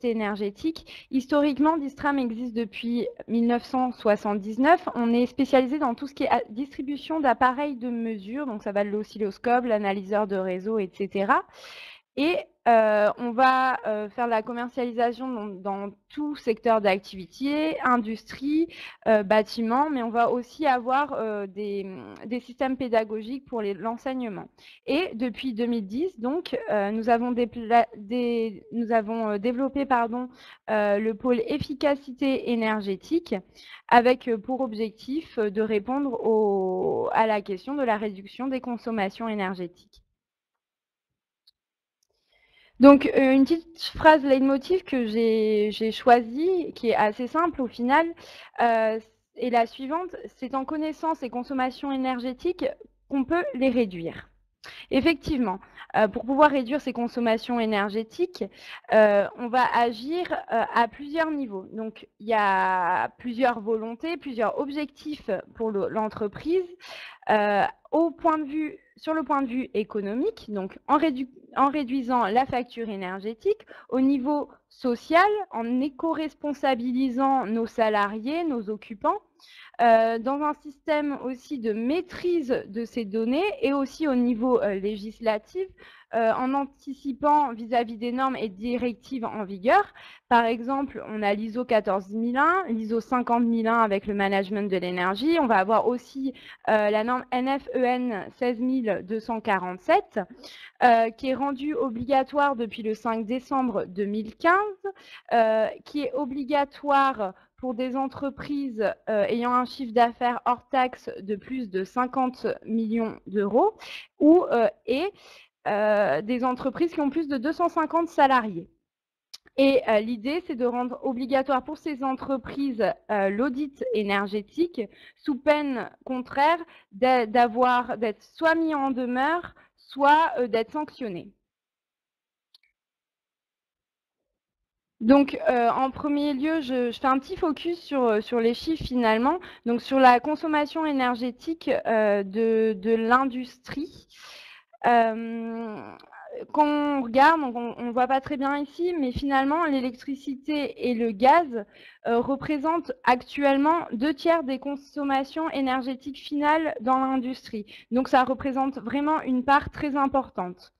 l'efficacité énergétique. Historiquement, Distram existe depuis 1979. On est spécialisé dans tout ce qui est distribution d'appareils de mesure, donc ça va de l'oscilloscope, l'analyseur de réseau, etc. Et on va faire la commercialisation dans tout secteur d'activité, industrie, bâtiment, mais on va aussi avoir des systèmes pédagogiques pour l'enseignement. Et depuis 2010, donc, nous avons développé le pôle efficacité énergétique avec pour objectif de répondre à la question de la réduction des consommations énergétiques. Donc, une petite phrase leitmotiv que j'ai choisie, qui est assez simple au final, est la suivante: c'est en connaissant ces consommations énergétiques qu'on peut les réduire. Effectivement, pour pouvoir réduire ces consommations énergétiques, on va agir à plusieurs niveaux. Donc, il y a plusieurs volontés, plusieurs objectifs pour l'entreprise. Sur le point de vue économique, donc en réduisant la facture énergétique, au niveau social, en éco-responsabilisant nos salariés, nos occupants, dans un système aussi de maîtrise de ces données et aussi au niveau législatif, en anticipant vis-à-vis des normes et directives en vigueur. Par exemple, on a l'ISO 14001, l'ISO 50001 avec le management de l'énergie. On va avoir aussi la norme NFEN 16247 qui est rendue obligatoire depuis le 5 décembre 2015, qui est obligatoire pour des entreprises ayant un chiffre d'affaires hors taxe de plus de 50 millions d'euros et des entreprises qui ont plus de 250 salariés. Et l'idée, c'est de rendre obligatoire pour ces entreprises l'audit énergétique, sous peine contraire d'être soit mis en demeure, soit d'être sanctionné. Donc, en premier lieu, je fais un petit focus sur les chiffres finalement. Donc, sur la consommation énergétique de l'industrie. Quand on regarde, on ne voit pas très bien ici, mais finalement, l'électricité et le gaz représentent actuellement 2/3 des consommations énergétiques finales dans l'industrie. Donc, ça représente vraiment une part très importante.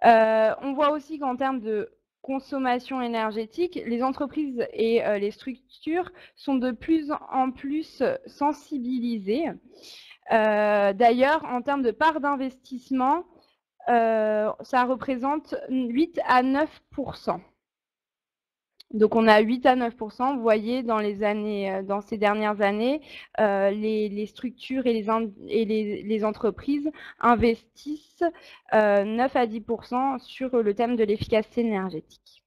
On voit aussi qu'en termes de consommation énergétique, les entreprises et les structures sont de plus en plus sensibilisées. D'ailleurs, en termes de part d'investissement, ça représente 8 à 9%. Donc, on a 8 à 9%. Vous voyez, dans ces dernières années, les structures et les entreprises investissent 9 à 10% sur le thème de l'efficacité énergétique.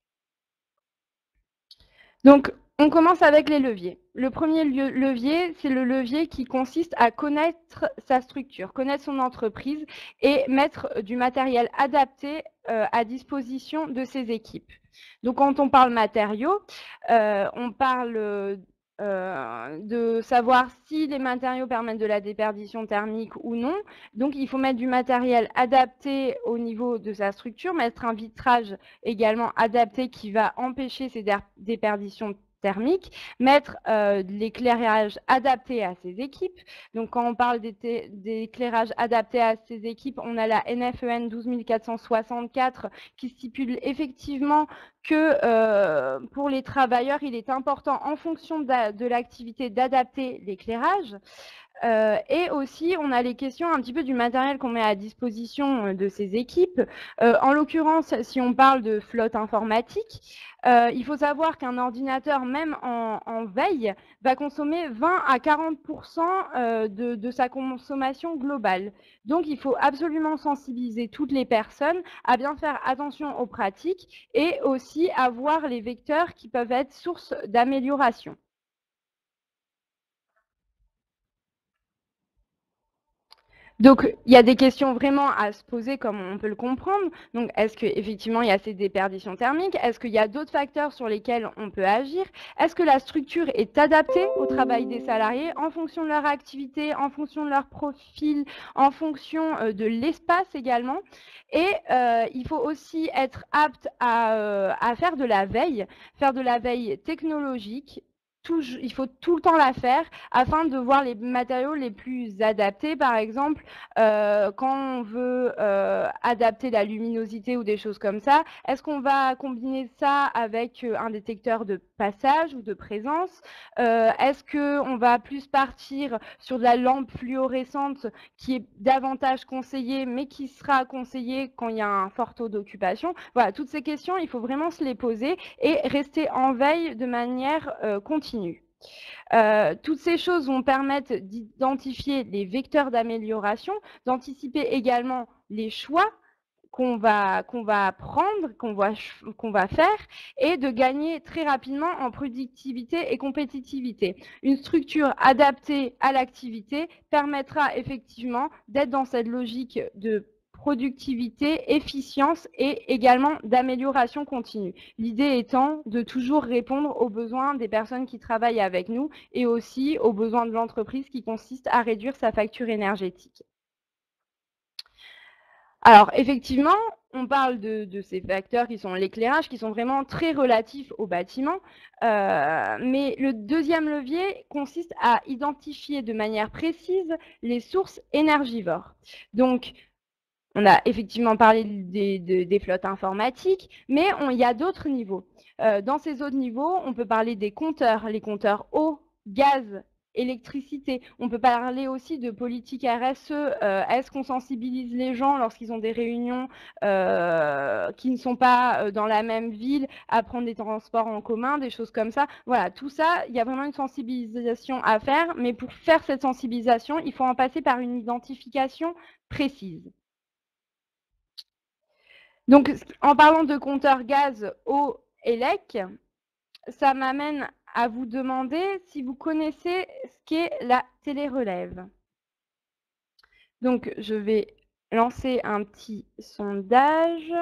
Donc, on commence avec les leviers. Le premier levier, c'est le levier qui consiste à connaître sa structure, connaître son entreprise et mettre du matériel adapté à disposition de ses équipes. Donc, quand on parle matériaux, on parle de savoir si les matériaux permettent de la déperdition thermique ou non. Donc, il faut mettre du matériel adapté au niveau de sa structure, mettre un vitrage également adapté qui va empêcher ces déperditions thermiques, mettre de l'éclairage adapté à ces équipes. Donc, quand on parle d'éclairage adapté à ces équipes, on a la NFEN 12464 qui stipule effectivement que pour les travailleurs, il est important, en fonction de l'activité, d'adapter l'éclairage. Et aussi, on a les questions un petit peu du matériel qu'on met à disposition de ces équipes. En l'occurrence, si on parle de flotte informatique, il faut savoir qu'un ordinateur, même en veille, va consommer 20 à 40% de sa consommation globale. Donc, il faut absolument sensibiliser toutes les personnes à bien faire attention aux pratiques et aussi à voir les vecteurs qui peuvent être source d'amélioration. Donc, il y a des questions vraiment à se poser, comme on peut le comprendre. Donc, est-ce qu'effectivement, il y a ces déperditions thermiques? Est-ce qu'il y a d'autres facteurs sur lesquels on peut agir? Est-ce que la structure est adaptée au travail des salariés en fonction de leur activité, en fonction de leur profil, en fonction de l'espace également? Et il faut aussi être apte à faire de la veille technologique. Il faut tout le temps la faire afin de voir les matériaux les plus adaptés. Par exemple, quand on veut adapter la luminosité ou des choses comme ça, est-ce qu'on va combiner ça avec un détecteur de passage ou de présence? Est-ce qu'on va plus partir sur de la lampe fluorescente qui est davantage conseillée, mais qui sera conseillée quand il y a un fort taux d'occupation? Voilà, toutes ces questions, il faut vraiment se les poser et rester en veille de manière continue. Toutes ces choses vont permettre d'identifier les vecteurs d'amélioration, d'anticiper également les choix qu'on va prendre, qu'on va faire, et de gagner très rapidement en productivité et compétitivité. Une structure adaptée à l'activité permettra effectivement d'être dans cette logique de productivité, efficience et également d'amélioration continue. L'idée étant de toujours répondre aux besoins des personnes qui travaillent avec nous et aussi aux besoins de l'entreprise qui consiste à réduire sa facture énergétique. Alors effectivement, on parle de ces facteurs qui sont l'éclairage, qui sont vraiment très relatifs au bâtiment, mais le deuxième levier consiste à identifier de manière précise les sources énergivores. Donc, on a effectivement parlé des flottes informatiques, mais il y a d'autres niveaux. Dans ces autres niveaux, on peut parler des compteurs, les compteurs eau, gaz, électricité. On peut parler aussi de politique RSE. Est-ce qu'on sensibilise les gens lorsqu'ils ont des réunions qui ne sont pas dans la même ville à prendre des transports en commun, des choses comme ça? Voilà, tout ça, il y a vraiment une sensibilisation à faire, mais pour faire cette sensibilisation, il faut en passer par une identification précise. Donc, en parlant de compteur gaz, eau, élec, ça m'amène à vous demander si vous connaissez ce qu'est la télérelève. Donc, je vais lancer un petit sondage.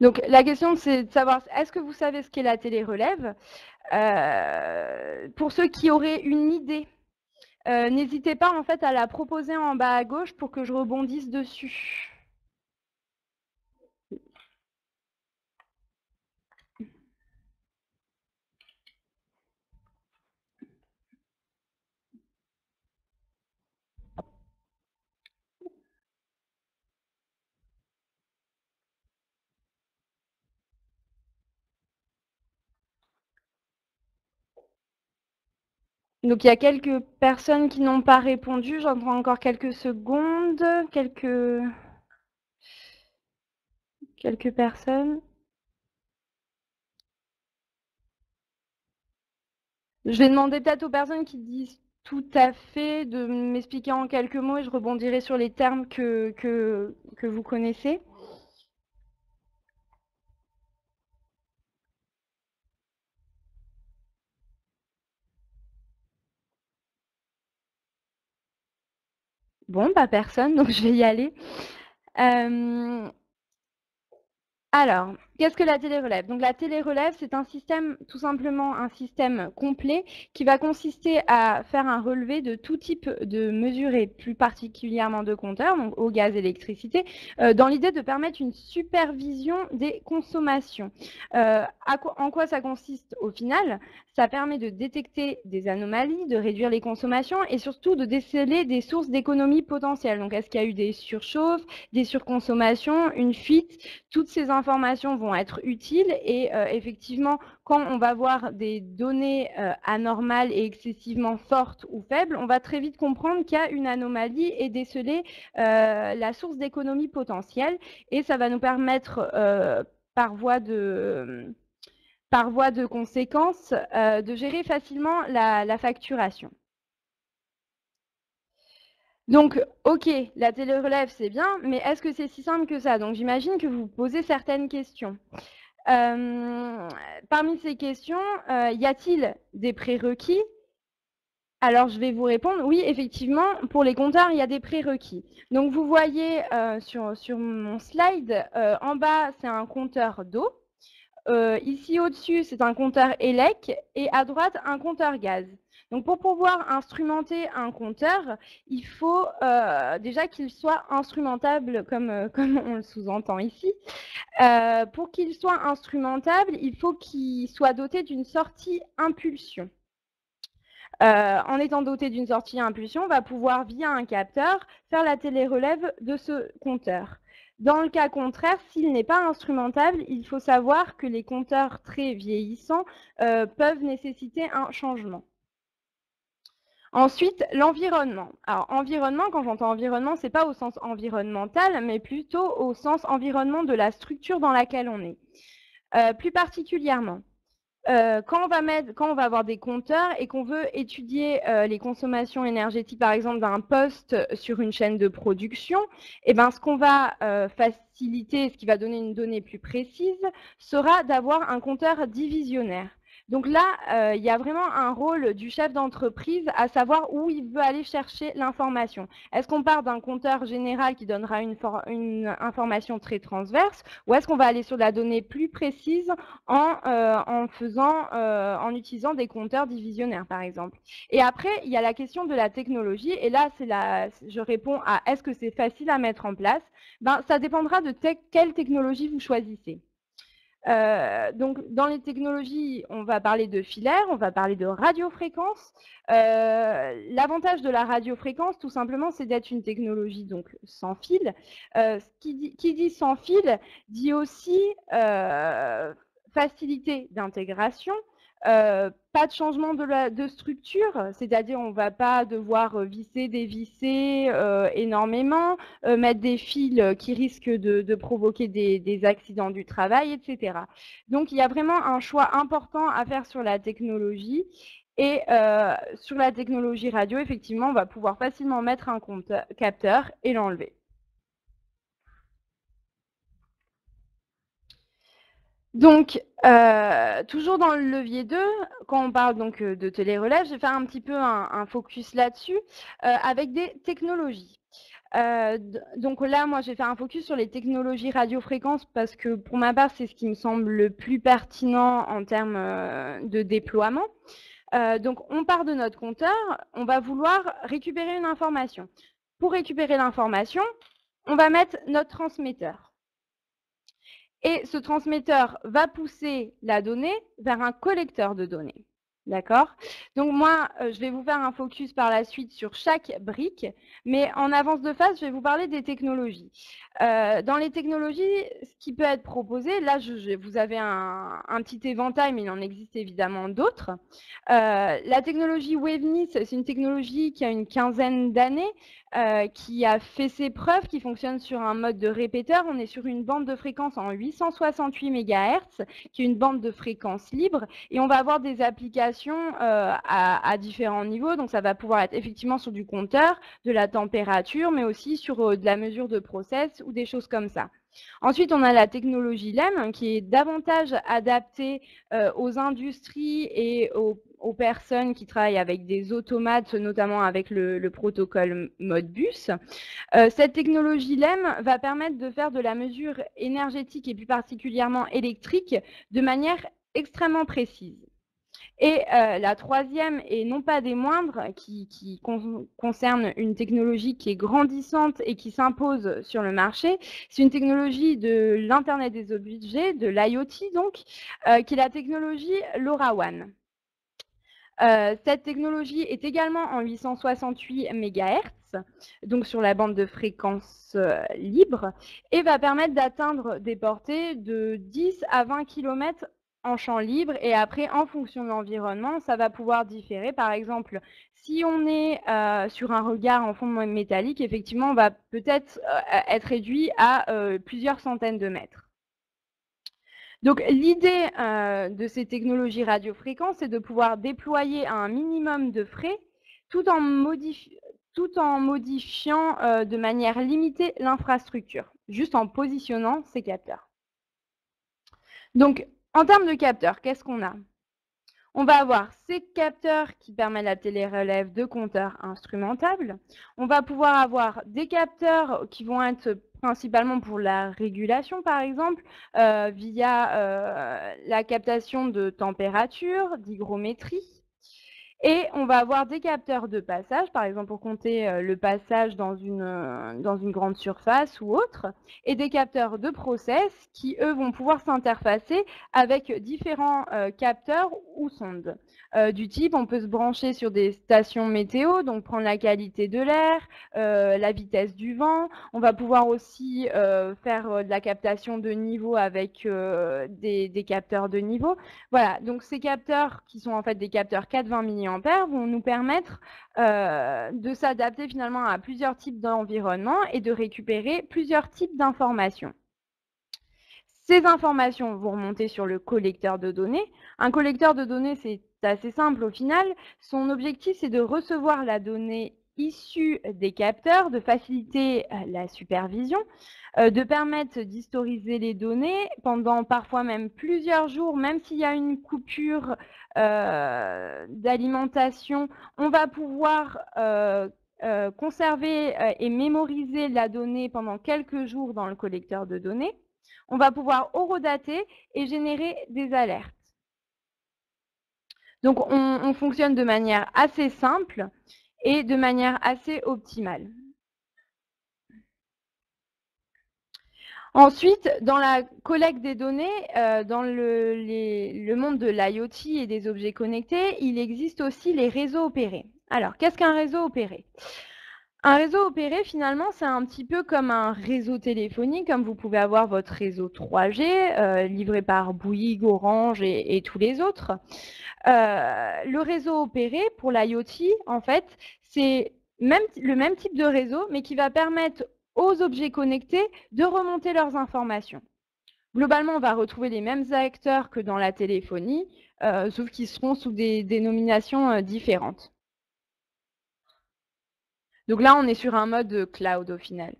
Donc, la question, c'est de savoir, est-ce que vous savez ce qu'est la télérelève? Pour ceux qui auraient une idée, n'hésitez pas en fait à la proposer en bas à gauche pour que je rebondisse dessus. Donc il y a quelques personnes qui n'ont pas répondu. J'entends encore quelques secondes, quelques personnes. Je vais demander peut-être aux personnes qui disent tout à fait de m'expliquer en quelques mots et je rebondirai sur les termes que vous connaissez. Bon, pas personne, donc je vais y aller. Alors, qu'est-ce que la télérelève? Donc la télérelève, c'est un système, tout simplement un système complet qui va consister à faire un relevé de tout type de mesures et plus particulièrement de compteurs, donc eau, gaz, électricité, dans l'idée de permettre une supervision des consommations. En quoi ça consiste au final? Ça permet de détecter des anomalies, de réduire les consommations et surtout de déceler des sources d'économie potentielles. Donc est-ce qu'il y a eu des surchauffes, des surconsommations, une fuite? Toutes ces informations vont être utiles et effectivement, quand on va voir des données anormales et excessivement fortes ou faibles, on va très vite comprendre qu'il y a une anomalie et déceler la source d'économie potentielle. Et ça va nous permettre, par voie de conséquence, de gérer facilement la facturation. Donc, ok, la télérelève, c'est bien, mais est-ce que c'est si simple que ça? Donc, j'imagine que vous posez certaines questions. Parmi ces questions, y a-t-il des prérequis Alors, je vais vous répondre, oui, effectivement, pour les compteurs, il y a des prérequis. Donc, vous voyez sur mon slide, en bas, c'est un compteur d'eau. Ici, au-dessus, c'est un compteur ELEC et à droite, un compteur gaz. Donc, pour pouvoir instrumenter un compteur, il faut déjà qu'il soit instrumentable, comme on le sous-entend ici. Pour qu'il soit instrumentable, il faut qu'il soit doté d'une sortie impulsion. En étant doté d'une sortie à impulsion, on va pouvoir, via un capteur, faire la télérelève de ce compteur. Dans le cas contraire, s'il n'est pas instrumentable, il faut savoir que les compteurs très vieillissants peuvent nécessiter un changement. Ensuite, l'environnement. Alors, environnement, quand j'entends environnement, ce n'est pas au sens environnemental, mais plutôt au sens environnement de la structure dans laquelle on est. Plus particulièrement, quand on va avoir des compteurs et qu'on veut étudier les consommations énergétiques, par exemple, d'un poste sur une chaîne de production, eh ben, ce qu'on va faciliter, ce qui va donner une donnée plus précise, sera d'avoir un compteur divisionnaire. Donc là, il y a vraiment un rôle du chef d'entreprise à savoir où il veut aller chercher l'information. Est-ce qu'on part d'un compteur général qui donnera une information très transverse, ou est-ce qu'on va aller sur la donnée plus précise en utilisant des compteurs divisionnaires, par exemple. Et après, il y a la question de la technologie. Et là, je réponds à est-ce que c'est facile à mettre en place? Ben, ça dépendra de quelle technologie vous choisissez. Donc, dans les technologies, on va parler de filaire, on va parler de radiofréquence. L'avantage de la radiofréquence, tout simplement, c'est d'être une technologie donc sans fil. Qui dit sans fil dit aussi facilité d'intégration. Pas de changement de structure, c'est-à-dire on ne va pas devoir visser, dévisser énormément, mettre des fils qui risquent de provoquer des accidents du travail, etc. Donc, il y a vraiment un choix important à faire sur la technologie. Et sur la technologie radio, effectivement, on va pouvoir facilement mettre un capteur et l'enlever. Donc, toujours dans le levier 2, quand on parle donc de télérelève, je vais faire un petit peu un focus là-dessus avec des technologies. Donc là, moi, je vais faire un focus sur les technologies radiofréquences parce que pour ma part, c'est ce qui me semble le plus pertinent en termes de déploiement. Donc, on part de notre compteur, on va vouloir récupérer une information. Pour récupérer l'information, on va mettre notre transmetteur. Et ce transmetteur va pousser la donnée vers un collecteur de données. D'accord? Donc moi, je vais vous faire un focus par la suite sur chaque brique, mais en avance de phase, je vais vous parler des technologies. Dans les technologies, ce qui peut être proposé, là, vous avez un petit éventail, mais il en existe évidemment d'autres. La technologie WaveNIS, c'est une technologie qui a une quinzaine d'années, qui a fait ses preuves, qui fonctionne sur un mode de répéteur. On est sur une bande de fréquence en 868 MHz, qui est une bande de fréquence libre, et on va avoir des applications à différents niveaux. Donc, ça va pouvoir être effectivement sur du compteur, de la température, mais aussi sur de la mesure de process ou des choses comme ça. Ensuite, on a la technologie LEM qui est davantage adaptée aux industries et aux personnes qui travaillent avec des automates, notamment avec le protocole Modbus. Cette technologie LEM va permettre de faire de la mesure énergétique et plus particulièrement électrique de manière extrêmement précise. Et la troisième, et non pas des moindres, qui concerne une technologie qui est grandissante et qui s'impose sur le marché, c'est une technologie de l'Internet des objets, de l'IoT donc, qui est la technologie LoRaWAN. Cette technologie est également en 868 MHz, donc sur la bande de fréquence libre, et va permettre d'atteindre des portées de 10 à 20 km en champ libre. Et après, en fonction de l'environnement, ça va pouvoir différer. Par exemple, si on est sur un regard en fond métallique, effectivement, on va peut-être être réduit à plusieurs centaines de mètres. Donc, l'idée de ces technologies radiofréquences, c'est de pouvoir déployer à un minimum de frais tout en modifiant de manière limitée l'infrastructure, juste en positionnant ces capteurs. Donc, en termes de capteurs, qu'est-ce qu'on a? On va avoir ces capteurs qui permettent la télérelève de compteurs instrumentables. On va pouvoir avoir des capteurs qui vont être principalement pour la régulation, par exemple, via la captation de température, d'hygrométrie. Et on va avoir des capteurs de passage, par exemple pour compter le passage dans une grande surface ou autre, et des capteurs de process qui, eux, vont pouvoir s'interfacer avec différents capteurs ou sondes. Du type, on peut se brancher sur des stations météo, donc prendre la qualité de l'air, la vitesse du vent. On va pouvoir aussi faire de la captation de niveau avec des capteurs de niveau. Voilà, donc ces capteurs, qui sont en fait des capteurs 420 mA, vont nous permettre de s'adapter finalement à plusieurs types d'environnements et de récupérer plusieurs types d'informations. Ces informations vont remonter sur le collecteur de données. Un collecteur de données, c'est assez simple au final. Son objectif, c'est de recevoir la donnée issue des capteurs, de faciliter la supervision, de permettre d'historiser les données pendant parfois même plusieurs jours, même s'il y a une coupure d'alimentation, on va pouvoir conserver et mémoriser la donnée pendant quelques jours dans le collecteur de données. On va pouvoir horodater et générer des alertes. Donc, on fonctionne de manière assez simple et de manière assez optimale. Ensuite, dans la collecte des données, dans le monde de l'IoT et des objets connectés, il existe aussi les réseaux opérés. Alors, qu'est-ce qu'un réseau opéré ? Un réseau opéré, finalement, c'est un petit peu comme un réseau téléphonique, comme vous pouvez avoir votre réseau 3G, livré par Bouygues, Orange et tous les autres. Le réseau opéré, pour l'IoT, en fait, c'est le même type de réseau, mais qui va permettre aux objets connectés de remonter leurs informations. Globalement, on va retrouver les mêmes acteurs que dans la téléphonie, sauf qu'ils seront sous des dénominations différentes. Donc là, on est sur un mode cloud au final.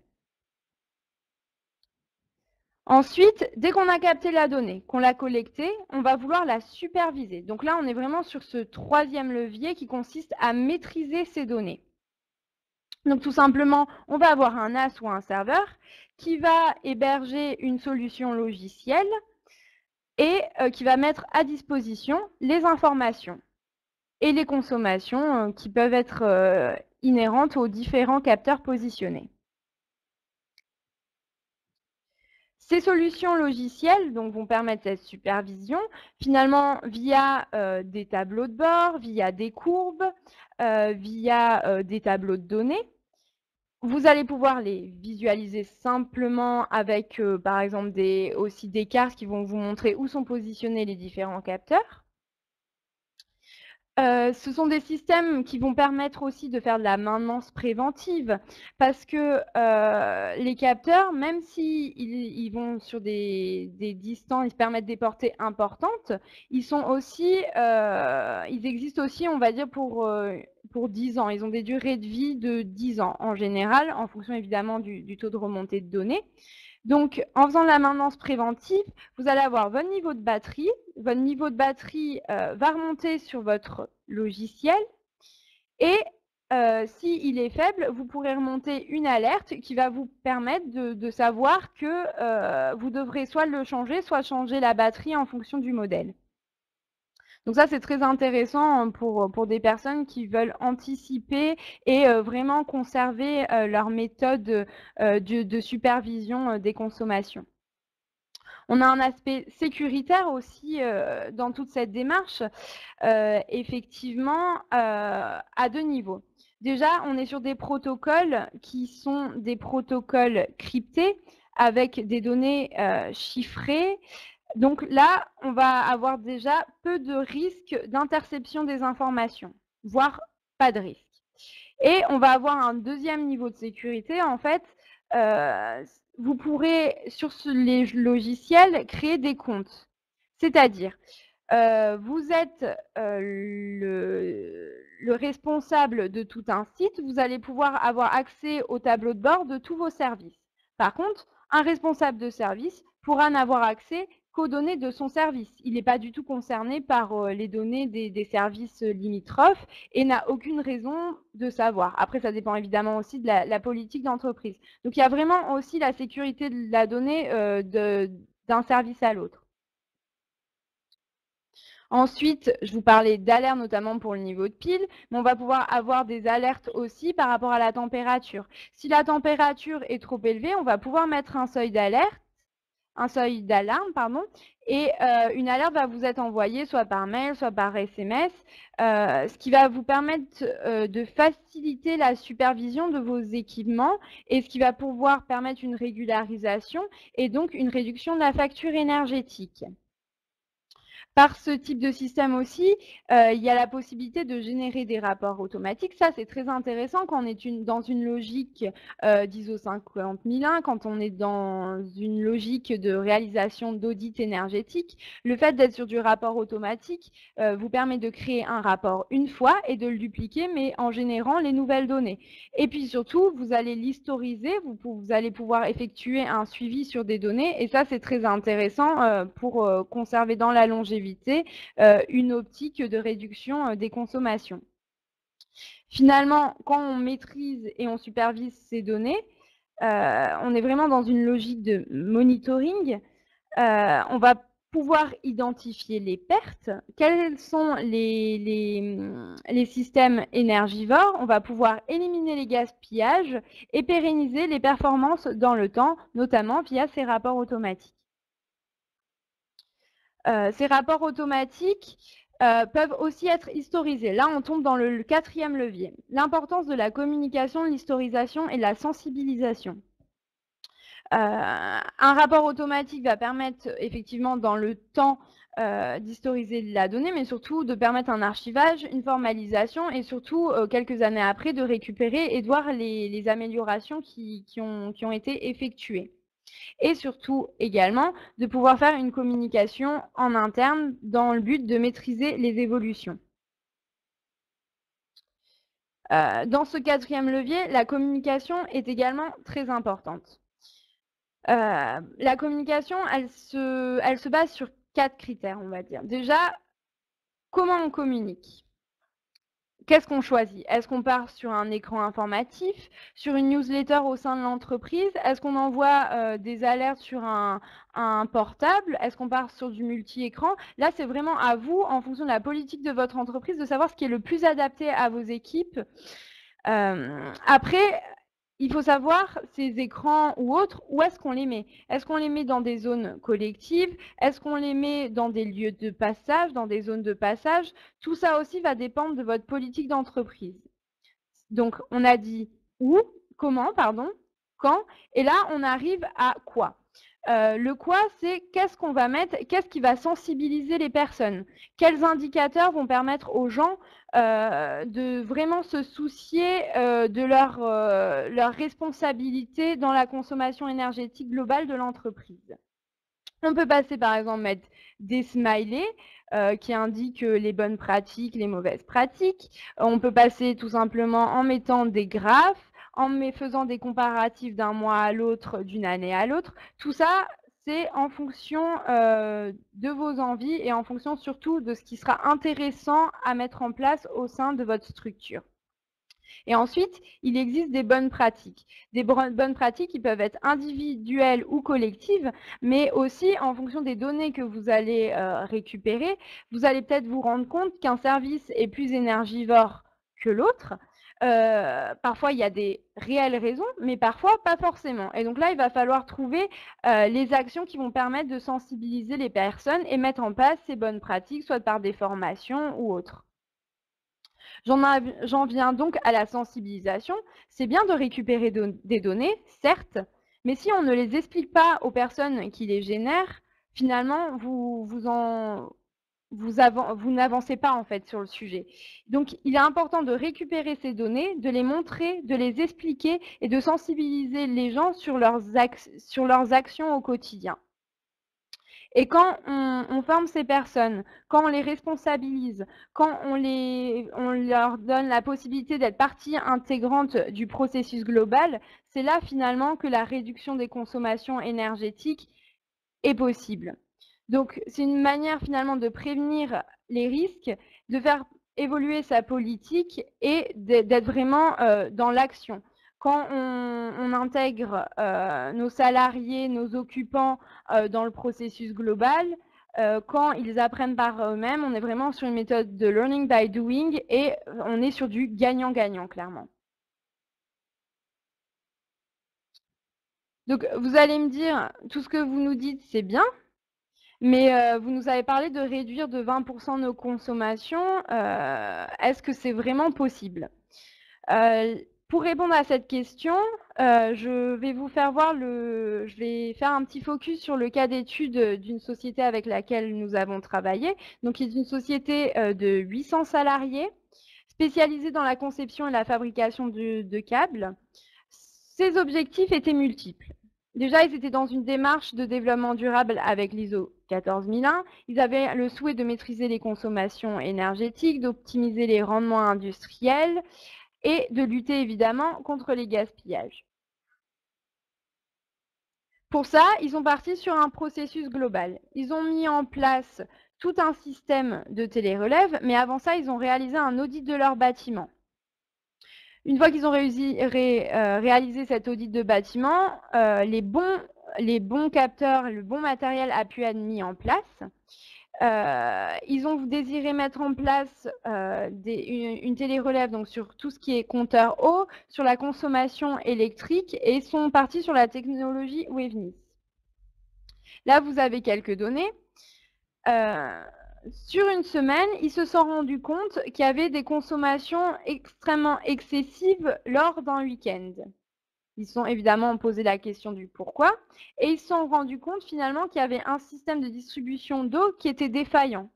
Ensuite, dès qu'on a capté la donnée, qu'on l'a collectée, on va vouloir la superviser. Donc là, on est vraiment sur ce troisième levier qui consiste à maîtriser ces données. Donc tout simplement, on va avoir un NAS ou un serveur qui va héberger une solution logicielle et qui va mettre à disposition les informations et les consommations qui peuvent être inhérentes aux différents capteurs positionnés. Ces solutions logicielles donc, vont permettre cette supervision, finalement via des tableaux de bord, via des courbes, via des tableaux de données. Vous allez pouvoir les visualiser simplement avec, par exemple, aussi des cartes qui vont vous montrer où sont positionnés les différents capteurs. Ce sont des systèmes qui vont permettre aussi de faire de la maintenance préventive parce que les capteurs, même s'ils vont sur des distances, ils permettent des portées importantes, ils existent aussi, on va dire, pour 10 ans. Ils ont des durées de vie de 10 ans en général, en fonction évidemment du taux de remontée de données. Donc, en faisant de la maintenance préventive, vous allez avoir votre niveau de batterie. Votre niveau de batterie va remonter sur votre logiciel. Et s'il est faible, vous pourrez remonter une alerte qui va vous permettre de savoir que vous devrez soit le changer, soit changer la batterie en fonction du modèle. Donc ça, c'est très intéressant pour des personnes qui veulent anticiper et vraiment conserver leur méthode de supervision des consommations. On a un aspect sécuritaire aussi dans toute cette démarche, effectivement, à deux niveaux. Déjà, on est sur des protocoles qui sont des protocoles cryptés avec des données chiffrées. Donc là, on va avoir déjà peu de risques d'interception des informations, voire pas de risque. Et on va avoir un deuxième niveau de sécurité. En fait, vous pourrez, sur les logiciels, créer des comptes. C'est-à-dire, vous êtes le responsable de tout un site, vous allez pouvoir avoir accès au tableau de bord de tous vos services. Par contre, un responsable de service pourra n'avoir accès qu'aux données de son service. Il n'est pas du tout concerné par les données des services limitrophes et n'a aucune raison de savoir. Après, ça dépend évidemment aussi de la politique d'entreprise. Donc, il y a vraiment aussi la sécurité de la donnée d'un service à l'autre. Ensuite, je vous parlais d'alertes notamment pour le niveau de pile, mais on va pouvoir avoir des alertes aussi par rapport à la température. Si la température est trop élevée, on va pouvoir mettre un seuil d'alerte, un seuil d'alarme, pardon, et une alerte va vous être envoyée soit par mail, soit par SMS, ce qui va vous permettre de faciliter la supervision de vos équipements et ce qui va pouvoir permettre une régularisation et donc une réduction de la facture énergétique. Par ce type de système aussi, il y a la possibilité de générer des rapports automatiques. Ça, c'est très intéressant quand on est dans une logique d'ISO 50001, quand on est dans une logique de réalisation d'audit énergétique. Le fait d'être sur du rapport automatique vous permet de créer un rapport une fois et de le dupliquer, mais en générant les nouvelles données. Et puis surtout, vous allez l'historiser, vous allez pouvoir effectuer un suivi sur des données, et ça, c'est très intéressant pour conserver dans la longévité une optique de réduction des consommations. Finalement, quand on maîtrise et on supervise ces données, on est vraiment dans une logique de monitoring. On va pouvoir identifier les pertes, quels sont les systèmes énergivores, on va pouvoir éliminer les gaspillages et pérenniser les performances dans le temps, notamment via ces rapports automatiques. Ces rapports automatiques peuvent aussi être historisés. Là, on tombe dans le quatrième levier. L'importance de la communication, de l'historisation et de la sensibilisation. Un rapport automatique va permettre effectivement dans le temps d'historiser la donnée, mais surtout de permettre un archivage, une formalisation et surtout quelques années après de récupérer et de voir les améliorations qui ont été effectuées. Et surtout également de pouvoir faire une communication en interne dans le but de maîtriser les évolutions. Dans ce quatrième levier, la communication est également très importante. La communication, elle se base sur 4 critères, on va dire. Déjà, comment on communique? Qu'est-ce qu'on choisit? Est-ce qu'on part sur un écran informatif, sur une newsletter au sein de l'entreprise? Est-ce qu'on envoie des alertes sur un portable? Est-ce qu'on part sur du multi-écran? Là, c'est vraiment à vous, en fonction de la politique de votre entreprise, de savoir ce qui est le plus adapté à vos équipes. Après, il faut savoir, ces écrans ou autres, où est-ce qu'on les met? Est-ce qu'on les met dans des zones collectives? Est-ce qu'on les met dans des lieux de passage, dans des zones de passage? Tout ça aussi va dépendre de votre politique d'entreprise. Donc, on a dit où, comment, pardon, quand, et là, on arrive à quoi? Le quoi, c'est qu'est-ce qu'on va mettre, qu'est-ce qui va sensibiliser les personnes? Quels indicateurs vont permettre aux gens de vraiment se soucier de leur responsabilité dans la consommation énergétique globale de l'entreprise? On peut passer par exemple mettre des smileys qui indiquent les bonnes pratiques, les mauvaises pratiques. On peut passer tout simplement en mettant des graphes, en faisant des comparatifs d'un mois à l'autre, d'une année à l'autre. Tout ça, c'est en fonction de vos envies et en fonction surtout de ce qui sera intéressant à mettre en place au sein de votre structure. Et ensuite, il existe des bonnes pratiques. Des bonnes pratiques qui peuvent être individuelles ou collectives, mais aussi en fonction des données que vous allez récupérer, vous allez peut-être vous rendre compte qu'un service est plus énergivore que l'autre. Parfois, il y a des réelles raisons, mais parfois pas forcément. Et donc là, il va falloir trouver les actions qui vont permettre de sensibiliser les personnes et mettre en place ces bonnes pratiques, soit par des formations ou autres. J'en viens donc à la sensibilisation. C'est bien de récupérer des données, certes, mais si on ne les explique pas aux personnes qui les génèrent, finalement, vous n'avancez pas en fait sur le sujet. Donc, il est important de récupérer ces données, de les montrer, de les expliquer et de sensibiliser les gens sur leurs actions au quotidien. Et quand on forme ces personnes, quand on les responsabilise, quand on leur donne la possibilité d'être partie intégrante du processus global, c'est là finalement que la réduction des consommations énergétiques est possible. Donc, c'est une manière finalement de prévenir les risques, de faire évoluer sa politique et d'être vraiment dans l'action. Quand on intègre nos salariés, nos occupants dans le processus global, quand ils apprennent par eux-mêmes, on est vraiment sur une méthode de learning by doing et on est sur du gagnant-gagnant, clairement. Donc, vous allez me dire, tout ce que vous nous dites, c'est bien, mais vous nous avez parlé de réduire de 20% nos consommations. Est-ce que c'est vraiment possible? Pour répondre à cette question, je vais vous faire voir je vais faire un petit focus sur le cas d'étude d'une société avec laquelle nous avons travaillé. Donc, il est une société de 800 salariés spécialisée dans la conception et la fabrication de câbles. Ces objectifs étaient multiples. Déjà, ils étaient dans une démarche de développement durable avec l'ISO 14001. Ils avaient le souhait de maîtriser les consommations énergétiques, d'optimiser les rendements industriels et de lutter évidemment contre les gaspillages. Pour ça, ils sont partis sur un processus global. Ils ont mis en place tout un système de télérelève, mais avant ça, ils ont réalisé un audit de leur bâtiment. Une fois qu'ils ont réalisé cet audit de bâtiment, les bons capteurs, le bon matériel a pu être mis en place. Ils ont désiré mettre en place une télérelève donc sur tout ce qui est compteur eau, sur la consommation électrique et sont partis sur la technologie Waveness. Là, vous avez quelques données. Sur une semaine, ils se sont rendus compte qu'il y avait des consommations extrêmement excessives lors d'un week-end. Ils se sont évidemment posé la question du pourquoi et ils se sont rendus compte finalement qu'il y avait un système de distribution d'eau qui était défaillant.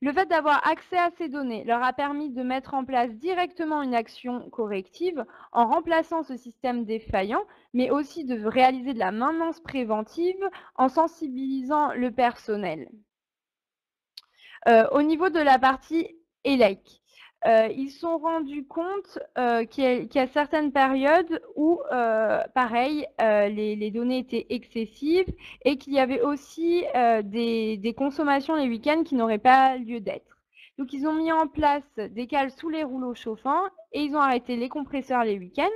Le fait d'avoir accès à ces données leur a permis de mettre en place directement une action corrective en remplaçant ce système défaillant, mais aussi de réaliser de la maintenance préventive en sensibilisant le personnel. Au niveau de la partie ELEC, ils se sont rendus compte qu'il y a certaines périodes où, pareil, les données étaient excessives et qu'il y avait aussi des consommations les week-ends qui n'auraient pas lieu d'être. Donc, ils ont mis en place des cales sous les rouleaux chauffants et ils ont arrêté les compresseurs les week-ends.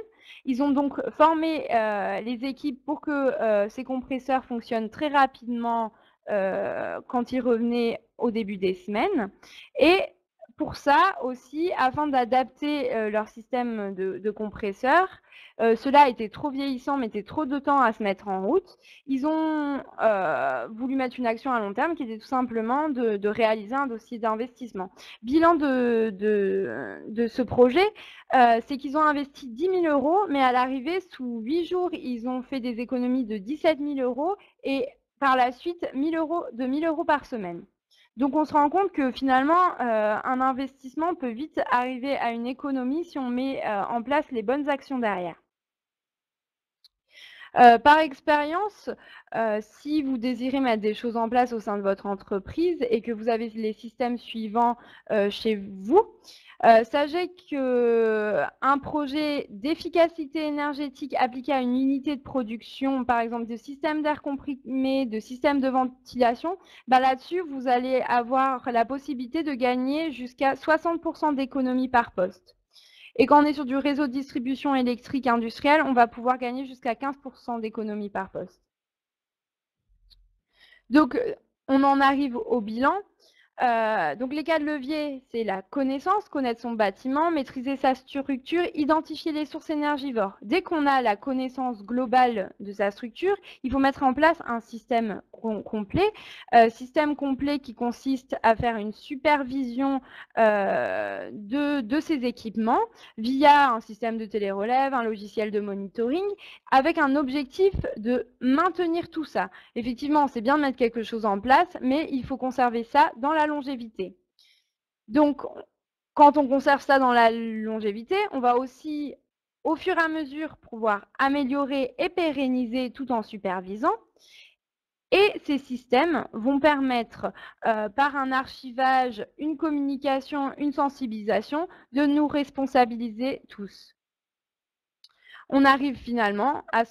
Ils ont donc formé les équipes pour que ces compresseurs fonctionnent très rapidement quand ils revenaient au début des semaines. Et pour ça aussi, afin d'adapter leur système de compresseurs, cela était trop vieillissant, mettait trop de temps à se mettre en route. Ils ont voulu mettre une action à long terme qui était tout simplement de réaliser un dossier d'investissement. Bilan de ce projet, c'est qu'ils ont investi 10 000 euros, mais à l'arrivée, sous 8 jours, ils ont fait des économies de 17 000 euros et par la suite 1 000 euros par semaine. Donc on se rend compte que finalement, un investissement peut vite arriver à une économie si on met en place les bonnes actions derrière. Par expérience, si vous désirez mettre des choses en place au sein de votre entreprise et que vous avez les systèmes suivants chez vous, sachez qu'un projet d'efficacité énergétique appliqué à une unité de production, par exemple de système d'air comprimé, de système de ventilation, là-dessus, vous allez avoir la possibilité de gagner jusqu'à 60% d'économie par poste. Et quand on est sur du réseau de distribution électrique industrielle, on va pouvoir gagner jusqu'à 15% d'économie par poste. Donc, on en arrive au bilan. Donc, les cas de levier, c'est la connaissance, connaître son bâtiment, maîtriser sa structure, identifier les sources énergivores. Dès qu'on a la connaissance globale de sa structure, il faut mettre en place un système complet. Système complet qui consiste à faire une supervision de ces équipements via un système de télérelève, un logiciel de monitoring, avec un objectif de maintenir tout ça. Effectivement, c'est bien de mettre quelque chose en place, mais il faut conserver ça dans la longévité. Donc, quand on conserve ça dans la longévité, on va aussi, au fur et à mesure, pouvoir améliorer et pérenniser tout en supervisant. Et ces systèmes vont permettre, par un archivage, une communication, une sensibilisation, de nous responsabiliser tous. On arrive finalement à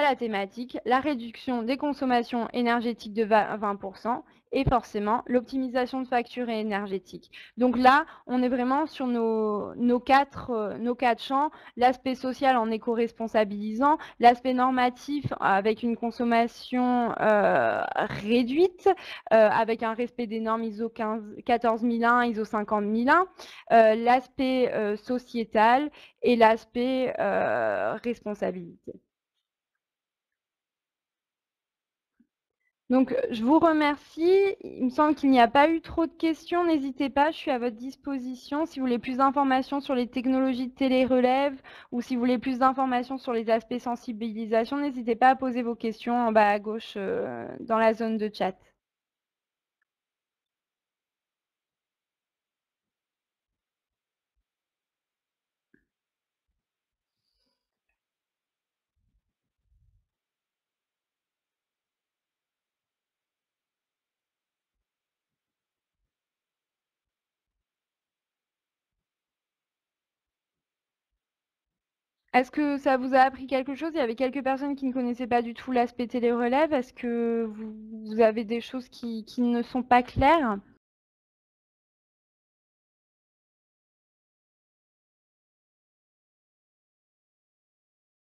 la thématique, la réduction des consommations énergétiques de 20% et forcément l'optimisation de factures énergétiques. Donc là, on est vraiment sur nos quatre champs, l'aspect social en éco-responsabilisant, l'aspect normatif avec une consommation réduite, avec un respect des normes ISO 14001, ISO 50001, l'aspect sociétal et l'aspect responsabilité. Donc, je vous remercie. Il me semble qu'il n'y a pas eu trop de questions. N'hésitez pas, je suis à votre disposition. Si vous voulez plus d'informations sur les technologies de télérelève ou si vous voulez plus d'informations sur les aspects sensibilisation, n'hésitez pas à poser vos questions en bas à gauche dans la zone de chat. Est-ce que ça vous a appris quelque chose? Il y avait quelques personnes qui ne connaissaient pas du tout l'aspect télérelève. Est-ce que vous avez des choses qui ne sont pas claires?